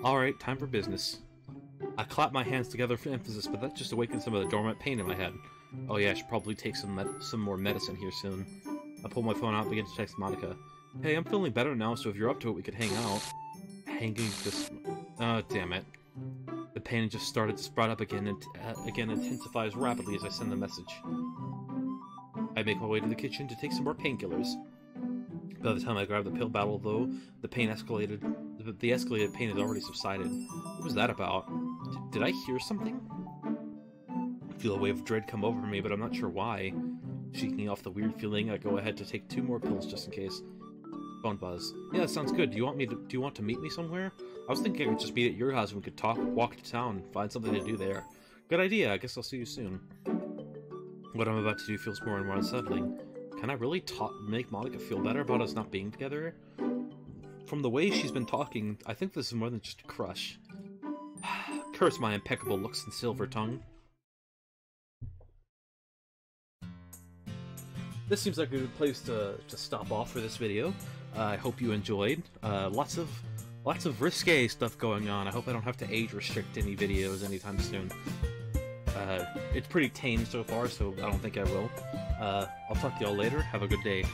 Alright, time for business. I clapped my hands together for emphasis, but that just awakened some of the dormant pain in my head. Oh yeah, I should probably take some more medicine here soon. I pulled my phone out and began to text Monica. Hey, I'm feeling better now, so if you're up to it, we could hang out. Hanging this... Oh, damn it. The pain just started to sprout up again and intensifies rapidly as I send the message. I make my way to the kitchen to take some more painkillers. By the time I grab the pill bottle, though, the pain escalated. The escalated pain had already subsided. What was that about? Did I hear something? I feel a wave of dread come over me, but I'm not sure why. Shaking off the weird feeling, I go ahead to take 2 more pills just in case. Phone buzz. Yeah, that sounds good. Do you want to meet me somewhere? I was thinking I could just meet at your house and we could walk to town, find something to do there. Good idea. I guess I'll see you soon. What I'm about to do feels more and more unsettling. Can I really make Monica feel better about us not being together? From the way she's been talking, I think this is more than just a crush. Curse my impeccable looks and silver tongue. This seems like a good place to stop off for this video. I hope you enjoyed. Lots of risque stuff going on. I hope I don't have to age restrict any videos anytime soon. It's pretty tame so far, so I don't think I will. I'll talk to y'all later. Have a good day.